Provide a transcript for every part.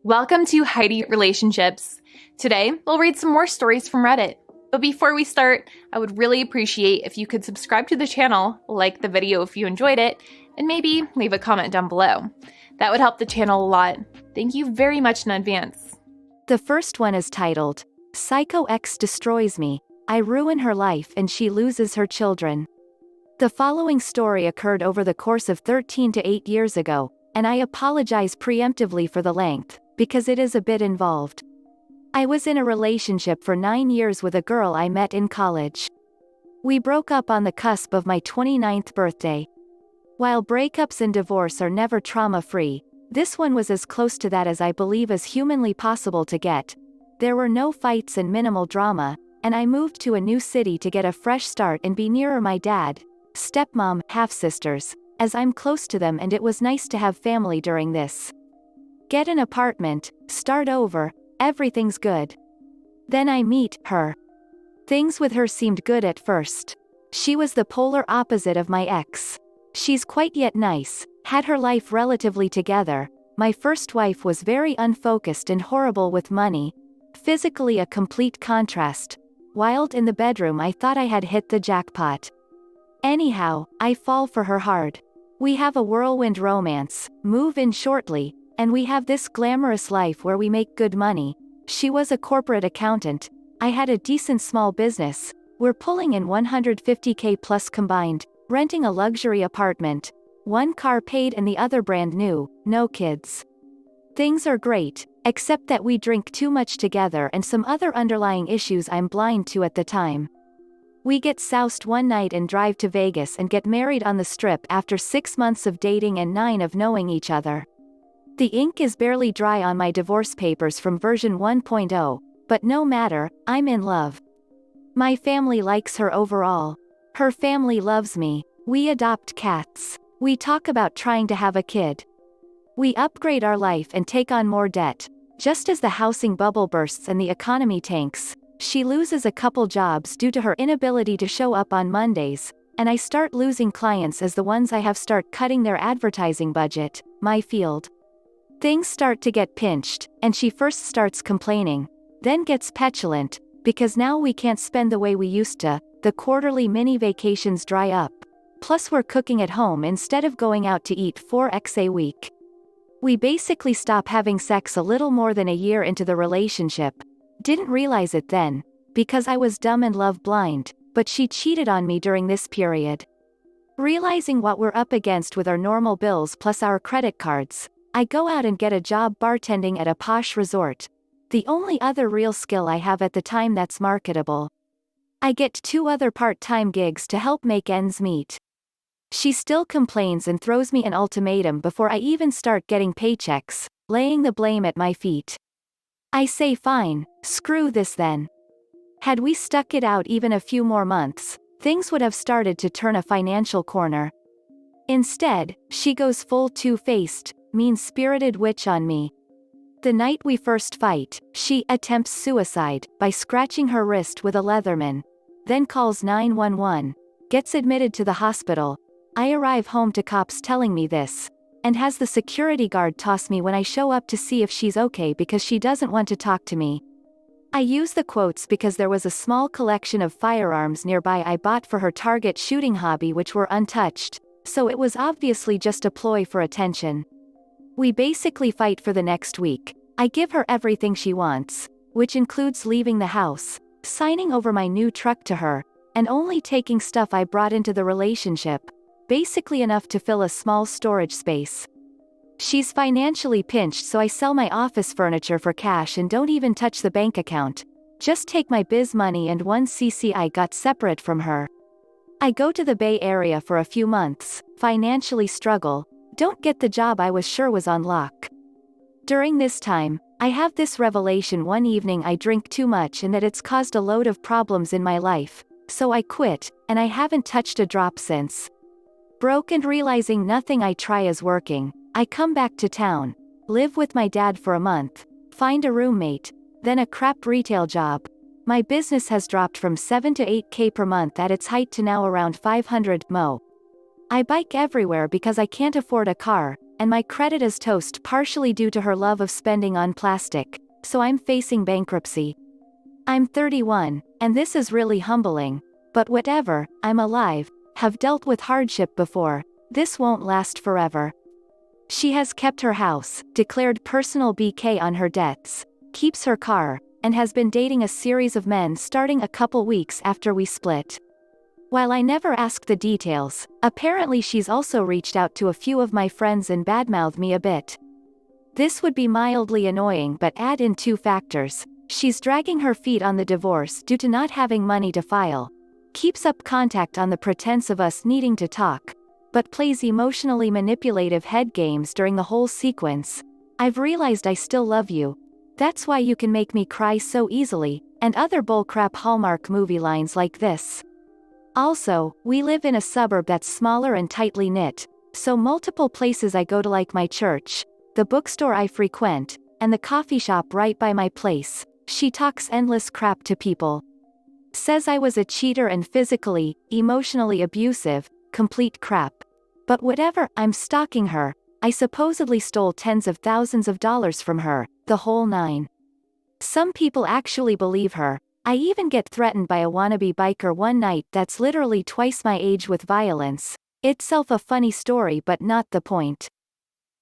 Welcome to Heidi Relationships. Today, we'll read some more stories from Reddit. But before we start, I would really appreciate if you could subscribe to the channel, like the video if you enjoyed it, and maybe leave a comment down below. That would help the channel a lot. Thank you very much in advance. The first one is titled, Psycho Ex Destroys Me. I ruin her life and she loses her children. The following story occurred over the course of 13 to 8 years ago, and I apologize preemptively for the length, because it is a bit involved. I was in a relationship for 9 years with a girl I met in college. We broke up on the cusp of my 29th birthday. While breakups and divorce are never trauma-free, this one was as close to that as I believe is humanly possible to get. There were no fights and minimal drama, and I moved to a new city to get a fresh start and be nearer my dad, stepmom, half-sisters, as I'm close to them and it was nice to have family during this. Get an apartment, start over, everything's good. Then I meet her. Things with her seemed good at first. She was the polar opposite of my ex. She's quite yet nice, had her life relatively together. My first wife was very unfocused and horrible with money. Physically a complete contrast. Wild in the bedroom. I thought I had hit the jackpot. Anyhow, I fall for her hard. We have a whirlwind romance, move in shortly, and we have this glamorous life where we make good money. She was a corporate accountant. I had a decent small business. We're pulling in $150K plus combined, renting a luxury apartment. One car paid and the other brand new, no kids. Things are great, except that we drink too much together and some other underlying issues I'm blind to at the time. We get soused one night and drive to Vegas and get married on the Strip after 6 months of dating and 9 of knowing each other. The ink is barely dry on my divorce papers from version 1.0, but no matter, I'm in love. My family likes her overall. Her family loves me. We adopt cats. We talk about trying to have a kid. We upgrade our life and take on more debt. Just as the housing bubble bursts and the economy tanks, she loses a couple jobs due to her inability to show up on Mondays, and I start losing clients as the ones I have start cutting their advertising budget, my field. Things start to get pinched, and she first starts complaining, then gets petulant, because now we can't spend the way we used to, the quarterly mini vacations dry up. Plus we're cooking at home instead of going out to eat 4x a week. We basically stop having sex a little more than a year into the relationship. Didn't realize it then, because I was dumb and love blind, but she cheated on me during this period. Realizing what we're up against with our normal bills plus our credit cards, I go out and get a job bartending at a posh resort. The only other real skill I have at the time that's marketable. I get 2 other part-time gigs to help make ends meet. She still complains and throws me an ultimatum before I even start getting paychecks, laying the blame at my feet. I say fine, screw this then. Had we stuck it out even a few more months, things would have started to turn a financial corner. Instead, she goes full two-faced, mean-spirited witch on me. The night we first fight, she attempts suicide by scratching her wrist with a Leatherman, then calls 911, gets admitted to the hospital. I arrive home to cops telling me this, and has the security guard toss me when I show up to see if she's okay because she doesn't want to talk to me. I use the quotes because there was a small collection of firearms nearby I bought for her target shooting hobby which were untouched, so it was obviously just a ploy for attention. We basically fight for the next week. I give her everything she wants, which includes leaving the house, signing over my new truck to her, and only taking stuff I brought into the relationship, basically enough to fill a small storage space. She's financially pinched, so I sell my office furniture for cash and don't even touch the bank account. Just take my biz money and 1cc I got separate from her. I go to the Bay Area for a few months, financially struggle, don't get the job I was sure was on lock. During this time, I have this revelation one evening: I drink too much and that it's caused a load of problems in my life, so I quit, and I haven't touched a drop since. Broke and realizing nothing I try is working, I come back to town, live with my dad for a month, find a roommate, then a crap retail job. My business has dropped from 7 to 8K per month at its height to now around 500 mo. I bike everywhere because I can't afford a car, and my credit is toast partially due to her love of spending on plastic, so I'm facing bankruptcy. I'm 31, and this is really humbling. But whatever, I'm alive, have dealt with hardship before, this won't last forever. She has kept her house, declared personal BK on her debts, keeps her car, and has been dating a series of men starting a couple weeks after we split. While I never asked the details, apparently she's also reached out to a few of my friends and badmouthed me a bit. This would be mildly annoying, but add in 2 factors. She's dragging her feet on the divorce due to not having money to file, keeps up contact on the pretense of us needing to talk, but plays emotionally manipulative head games during the whole sequence. I've realized I still love you. That's why you can make me cry so easily, and other bullcrap Hallmark movie lines like this. Also, we live in a suburb that's smaller and tightly knit, so multiple places I go to, like my church, the bookstore I frequent, and the coffee shop right by my place. She talks endless crap to people. Says I was a cheater and physically, emotionally abusive, complete crap. But whatever, I'm stalking her. I supposedly stole tens of thousands of dollars from her, the whole 9. Some people actually believe her. I even get threatened by a wannabe biker one night that's literally twice my age with violence. Itself a funny story, but not the point.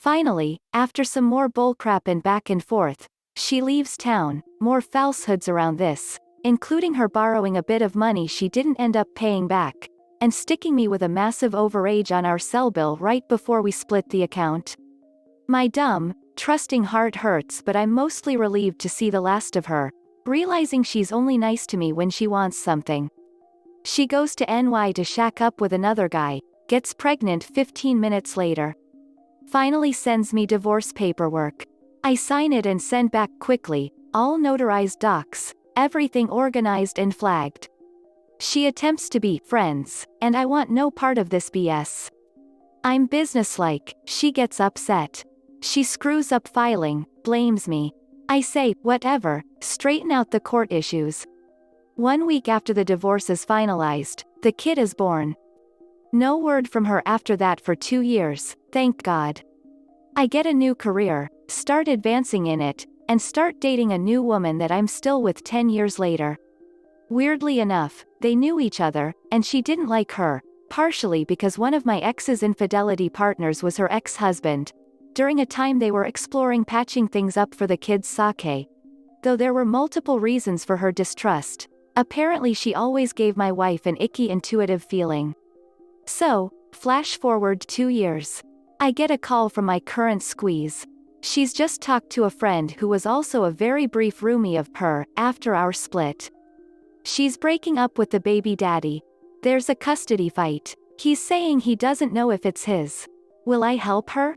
Finally, after some more bullcrap and back and forth, she leaves town. More falsehoods around this, including her borrowing a bit of money she didn't end up paying back, and sticking me with a massive overage on our cell bill right before we split the account. My dumb, trusting heart hurts, but I'm mostly relieved to see the last of her, realizing she's only nice to me when she wants something. She goes to NY to shack up with another guy, gets pregnant 15 minutes later. Finally sends me divorce paperwork. I sign it and send back quickly, all notarized docs, everything organized and flagged. She attempts to be friends, and I want no part of this BS. I'm businesslike. She gets upset. She screws up filing, blames me. I say, whatever, straighten out the court issues. 1 week after the divorce is finalized, the kid is born. No word from her after that for 2 years, thank God. I get a new career, start advancing in it, and start dating a new woman that I'm still with 10 years later. Weirdly enough, they knew each other, and she didn't like her, partially because one of my ex's infidelity partners was her ex-husband, during a time they were exploring patching things up for the kids' sake. Though there were multiple reasons for her distrust, apparently she always gave my wife an icky intuitive feeling. So, flash forward 2 years. I get a call from my current squeeze. She's just talked to a friend who was also a very brief roomie of her, after our split. She's breaking up with the baby daddy. There's a custody fight. He's saying he doesn't know if it's his. Will I help her?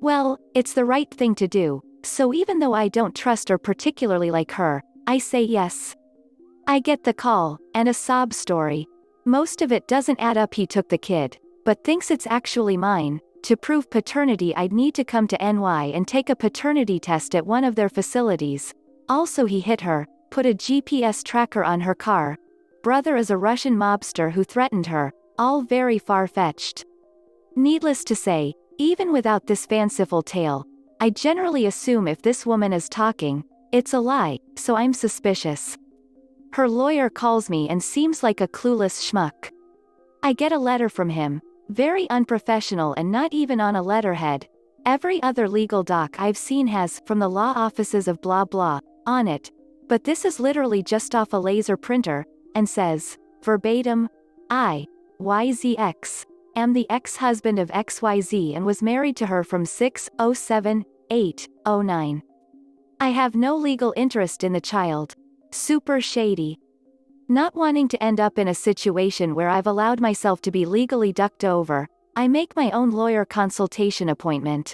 Well, it's the right thing to do, so even though I don't trust or particularly like her, I say yes. I get the call, and a sob story. Most of it doesn't add up. He took the kid, but thinks it's actually mine. To prove paternity I'd need to come to NY and take a paternity test at one of their facilities. Also he hit her, put a GPS tracker on her car. Brother is a Russian mobster who threatened her, all very far-fetched. Needless to say, even without this fanciful tale, I generally assume if this woman is talking, it's a lie, so I'm suspicious. Her lawyer calls me and seems like a clueless schmuck. I get a letter from him, very unprofessional and not even on a letterhead. Every other legal doc I've seen has "from the law offices of blah blah" on it, but this is literally just off a laser printer, and says, verbatim, I, YZX, am the ex-husband of XYZ and was married to her from 6/07/8/09. I have no legal interest in the child. Super shady. Not wanting to end up in a situation where I've allowed myself to be legally ducked over, I make my own lawyer consultation appointment.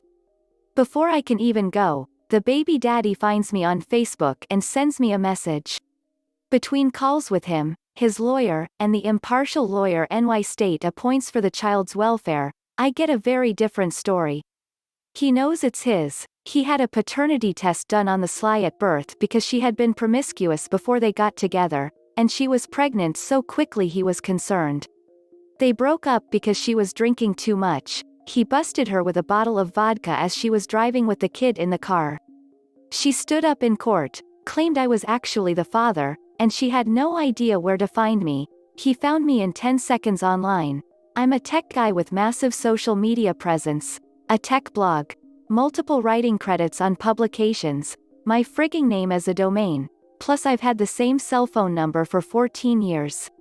Before I can even go, the baby daddy finds me on Facebook and sends me a message. Between calls with him, his lawyer, and the impartial lawyer NY State appoints for the child's welfare, I get a very different story. He knows it's his. He had a paternity test done on the sly at birth because she had been promiscuous before they got together, and she was pregnant so quickly he was concerned. They broke up because she was drinking too much. he busted her with a bottle of vodka as she was driving with the kid in the car. She stood up in court, claimed I was actually the father, and she had no idea where to find me. He found me in 10 seconds online. I'm a tech guy with massive social media presence, a tech blog, multiple writing credits on publications, my frigging name as a domain, plus I've had the same cell phone number for 14 years.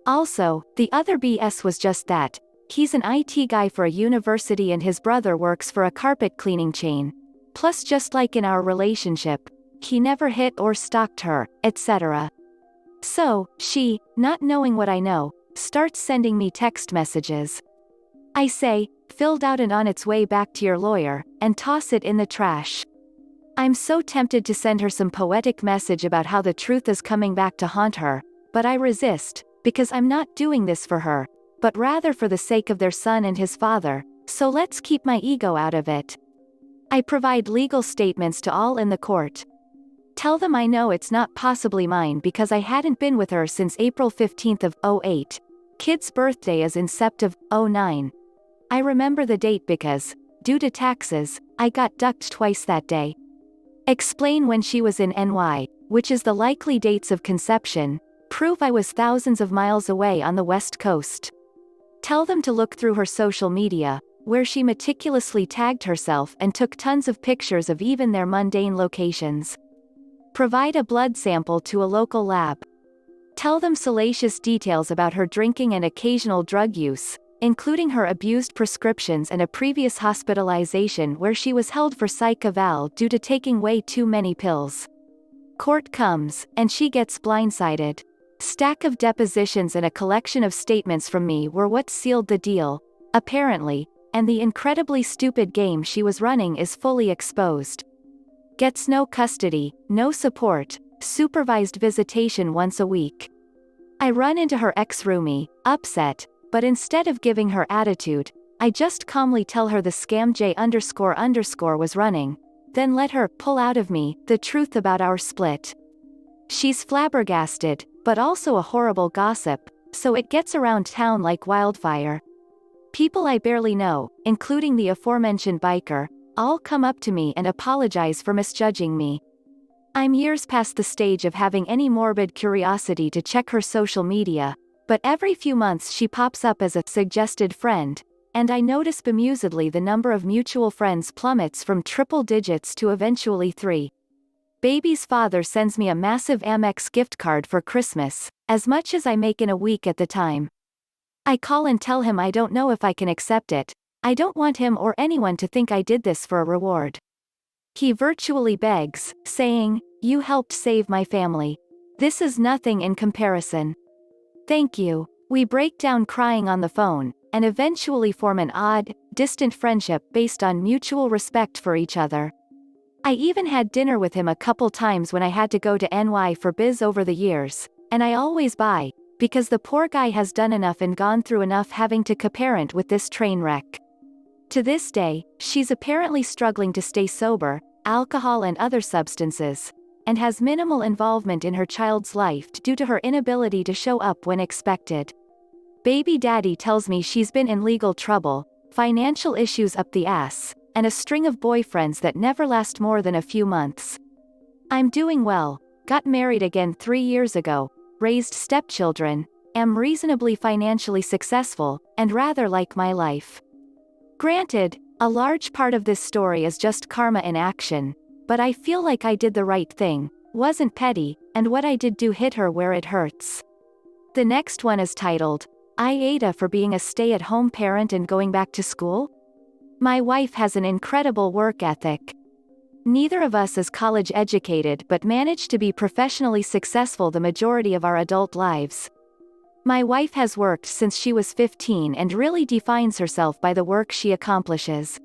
Also, the other BS was just that. He's an IT guy for a university and his brother works for a carpet cleaning chain. Plus, just like in our relationship, he never hit or stalked her, etc. So, she, not knowing what I know, starts sending me text messages. I say, filled out and on its way back to your lawyer, and toss it in the trash. I'm so tempted to send her some poetic message about how the truth is coming back to haunt her, but I resist, because I'm not doing this for her, but rather for the sake of their son and his father, so let's keep my ego out of it. I provide legal statements to all in the court. Tell them I know it's not possibly mine because I hadn't been with her since April 15th of '08. Kid's birthday is in Sept of '09. I remember the date because, due to taxes, I got ducked twice that day. Explain when she was in NY, which is the likely dates of conception, prove I was thousands of miles away on the West Coast. Tell them to look through her social media, where she meticulously tagged herself and took tons of pictures of even their mundane locations. Provide a blood sample to a local lab. Tell them salacious details about her drinking and occasional drug use, including her abused prescriptions and a previous hospitalization where she was held for psych eval due to taking way too many pills. Court comes, and she gets blindsided. Stack of depositions and a collection of statements from me were what sealed the deal, apparently, and the incredibly stupid game she was running is fully exposed. Gets no custody, no support, supervised visitation once a week. I run into her ex-roomie, upset, but instead of giving her attitude, I just calmly tell her the scam J__ was running, then let her pull out of me the truth about our split. She's flabbergasted, but also a horrible gossip, so it gets around town like wildfire. People I barely know, including the aforementioned biker, all come up to me and apologize for misjudging me. I'm years past the stage of having any morbid curiosity to check her social media, but every few months she pops up as a suggested friend, and I notice bemusedly the number of mutual friends plummets from triple digits to eventually 3. Baby's father sends me a massive Amex gift card for Christmas, as much as I make in a week at the time. I call and tell him I don't know if I can accept it. I don't want him or anyone to think I did this for a reward. He virtually begs, saying, "You helped save my family. This is nothing in comparison." Thank you. We break down crying on the phone, and eventually form an odd, distant friendship based on mutual respect for each other. I even had dinner with him a couple times when I had to go to NY for biz over the years, and I always buy, because the poor guy has done enough and gone through enough having to co-parent with this train wreck. To this day, she's apparently struggling to stay sober, alcohol and other substances, and has minimal involvement in her child's life due to her inability to show up when expected. Baby daddy tells me she's been in legal trouble, financial issues up the ass, and a string of boyfriends that never last more than a few months. I'm doing well, got married again 3 years ago, raised stepchildren, am reasonably financially successful, and rather like my life. Granted, a large part of this story is just karma in action, but I feel like I did the right thing, wasn't petty, and what I did do hit her where it hurts. The next one is titled, I Ada for being a stay-at-home parent and going back to school? My wife has an incredible work ethic. Neither of us is college educated but managed to be professionally successful the majority of our adult lives. My wife has worked since she was 15 and really defines herself by the work she accomplishes.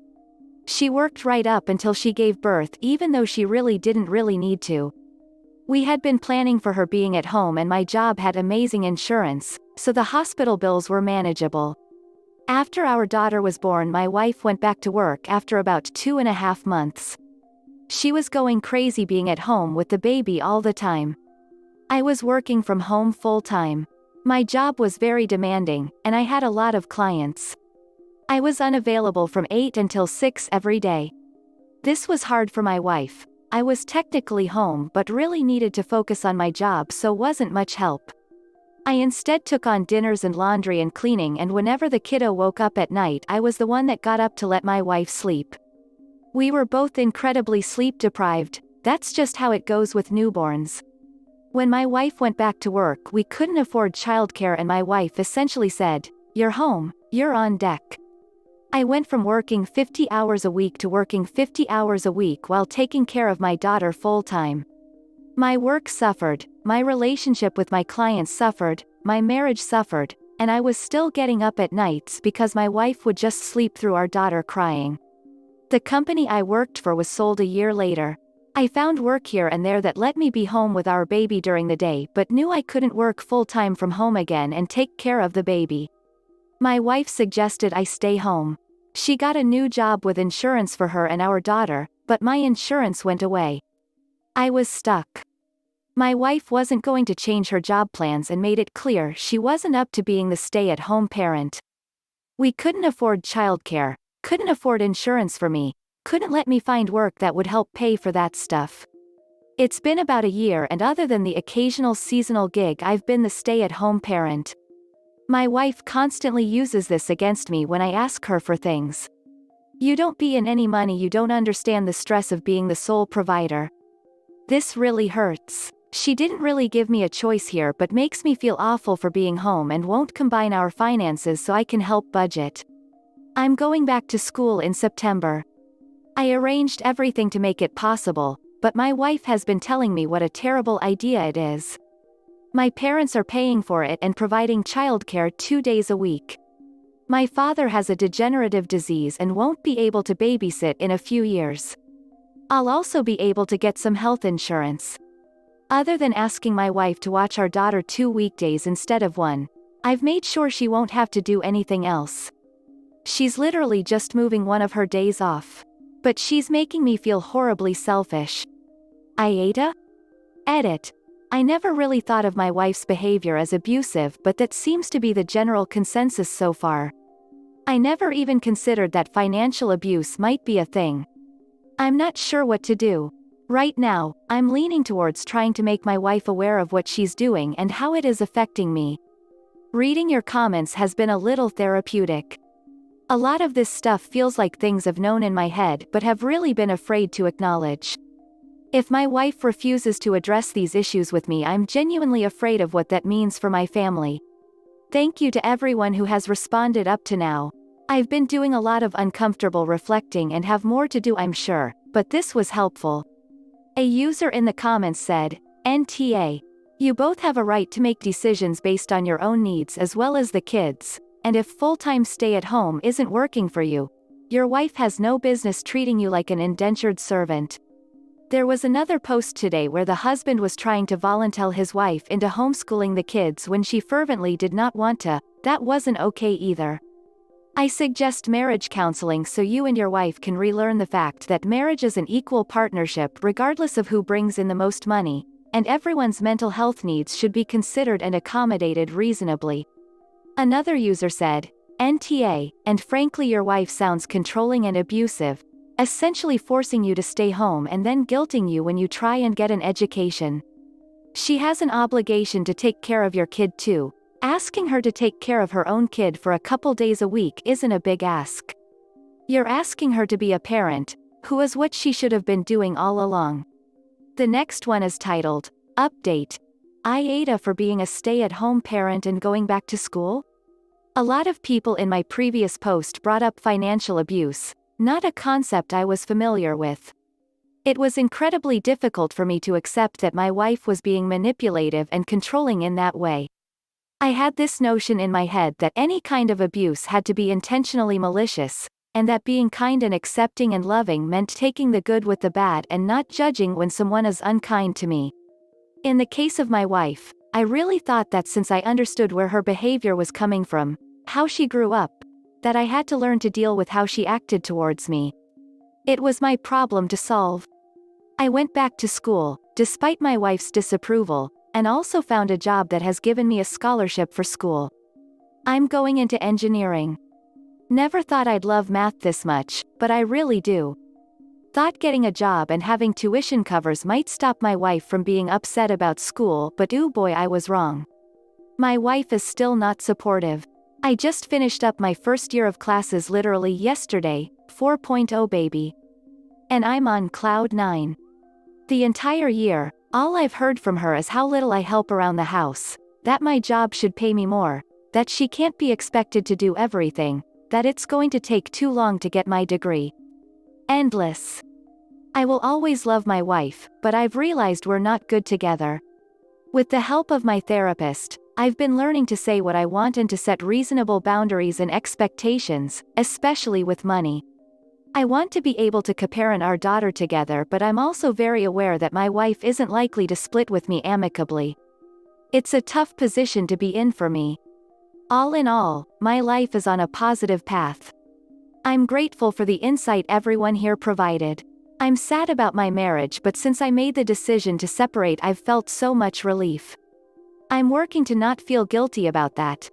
She worked right up until she gave birth even though she didn't really need to. We had been planning for her being at home and my job had amazing insurance, so the hospital bills were manageable. After our daughter was born, my wife went back to work after about 2.5 months. She was going crazy being at home with the baby all the time. I was working from home full-time. My job was very demanding, and I had a lot of clients. I was unavailable from 8 until 6 every day. This was hard for my wife. I was technically home but really needed to focus on my job, so wasn't much help. I instead took on dinners and laundry and cleaning, and whenever the kiddo woke up at night I was the one that got up to let my wife sleep. We were both incredibly sleep deprived. That's just how it goes with newborns. When my wife went back to work, we couldn't afford childcare and my wife essentially said, "You're home, you're on deck." I went from working 50 hours a week to working 50 hours a week while taking care of my daughter full-time. My work suffered, my relationship with my clients suffered, my marriage suffered, and I was still getting up at nights because my wife would just sleep through our daughter crying. The company I worked for was sold a year later. I found work here and there that let me be home with our baby during the day, but knew I couldn't work full-time from home again and take care of the baby. My wife suggested I stay home. She got a new job with insurance for her and our daughter, but my insurance went away. I was stuck. My wife wasn't going to change her job plans and made it clear she wasn't up to being the stay-at-home parent. We couldn't afford childcare, couldn't afford insurance for me, couldn't let me find work that would help pay for that stuff. It's been about a year, and other than the occasional seasonal gig, I've been the stay-at-home parent. My wife constantly uses this against me when I ask her for things. "You don't be in any money, you don't understand the stress of being the sole provider." This really hurts. She didn't really give me a choice here, but makes me feel awful for being home and won't combine our finances so I can help budget. I'm going back to school in September. I arranged everything to make it possible, but my wife has been telling me what a terrible idea it is. My parents are paying for it and providing childcare 2 days a week. My father has a degenerative disease and won't be able to babysit in a few years. I'll also be able to get some health insurance. Other than asking my wife to watch our daughter 2 weekdays instead of 1, I've made sure she won't have to do anything else. She's literally just moving one of her days off. But she's making me feel horribly selfish. Aida? Edit. I never really thought of my wife's behavior as abusive, but that seems to be the general consensus so far. I never even considered that financial abuse might be a thing. I'm not sure what to do. Right now, I'm leaning towards trying to make my wife aware of what she's doing and how it is affecting me. Reading your comments has been a little therapeutic. A lot of this stuff feels like things I've known in my head but have really been afraid to acknowledge. If my wife refuses to address these issues with me, I'm genuinely afraid of what that means for my family. Thank you to everyone who has responded up to now. I've been doing a lot of uncomfortable reflecting and have more to do, I'm sure, but this was helpful. A user in the comments said, "NTA. You both have a right to make decisions based on your own needs as well as the kids, and if full-time stay-at-home isn't working for you, your wife has no business treating you like an indentured servant." There was another post today where the husband was trying to volunteer his wife into homeschooling the kids when she fervently did not want to. That wasn't okay either. I suggest marriage counseling so you and your wife can relearn the fact that marriage is an equal partnership regardless of who brings in the most money, and everyone's mental health needs should be considered and accommodated reasonably. Another user said, "NTA, and frankly your wife sounds controlling and abusive, essentially forcing you to stay home and then guilting you when you try and get an education. She has an obligation to take care of your kid too. Asking her to take care of her own kid for a couple days a week isn't a big ask. You're asking her to be a parent, who is what she should have been doing all along." The next one is titled, "Update. Aida for being a stay-at-home parent and going back to school?" A lot of people in my previous post brought up financial abuse, not a concept I was familiar with. It was incredibly difficult for me to accept that my wife was being manipulative and controlling in that way. I had this notion in my head that any kind of abuse had to be intentionally malicious, and that being kind and accepting and loving meant taking the good with the bad and not judging when someone is unkind to me. In the case of my wife, I really thought that since I understood where her behavior was coming from, how she grew up, that I had to learn to deal with how she acted towards me. It was my problem to solve. I went back to school, despite my wife's disapproval, and also found a job that has given me a scholarship for school. I'm going into engineering. Never thought I'd love math this much, but I really do. Thought getting a job and having tuition covers might stop my wife from being upset about school, but ooh boy, I was wrong. My wife is still not supportive. I just finished up my first year of classes literally yesterday, 4.0 baby. And I'm on cloud 9. The entire year, all I've heard from her is how little I help around the house, that my job should pay me more, that she can't be expected to do everything, that it's going to take too long to get my degree. Endless. I will always love my wife, but I've realized we're not good together. With the help of my therapist, I've been learning to say what I want and to set reasonable boundaries and expectations, especially with money. I want to be able to co-parent our daughter together, but I'm also very aware that my wife isn't likely to split with me amicably. It's a tough position to be in for me. All in all, my life is on a positive path. I'm grateful for the insight everyone here provided. I'm sad about my marriage, but since I made the decision to separate, I've felt so much relief. I'm working to not feel guilty about that.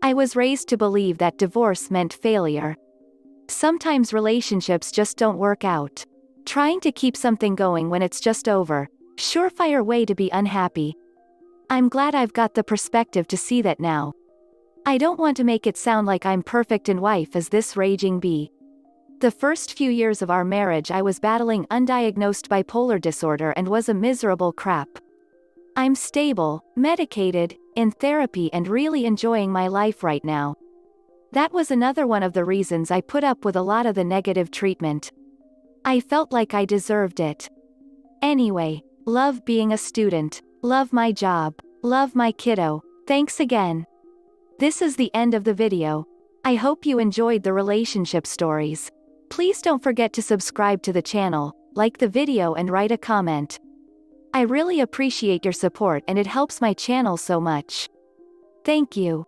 I was raised to believe that divorce meant failure. Sometimes relationships just don't work out. Trying to keep something going when it's just over, surefire way to be unhappy. I'm glad I've got the perspective to see that now. I don't want to make it sound like I'm perfect and wife is this raging bee. The first few years of our marriage I was battling undiagnosed bipolar disorder and was a miserable crap. I'm stable, medicated, in therapy and really enjoying my life right now. That was another one of the reasons I put up with a lot of the negative treatment. I felt like I deserved it. Anyway, love being a student, love my job, love my kiddo. Thanks again. This is the end of the video. I hope you enjoyed the relationship stories. Please don't forget to subscribe to the channel, like the video and write a comment. I really appreciate your support and it helps my channel so much. Thank you.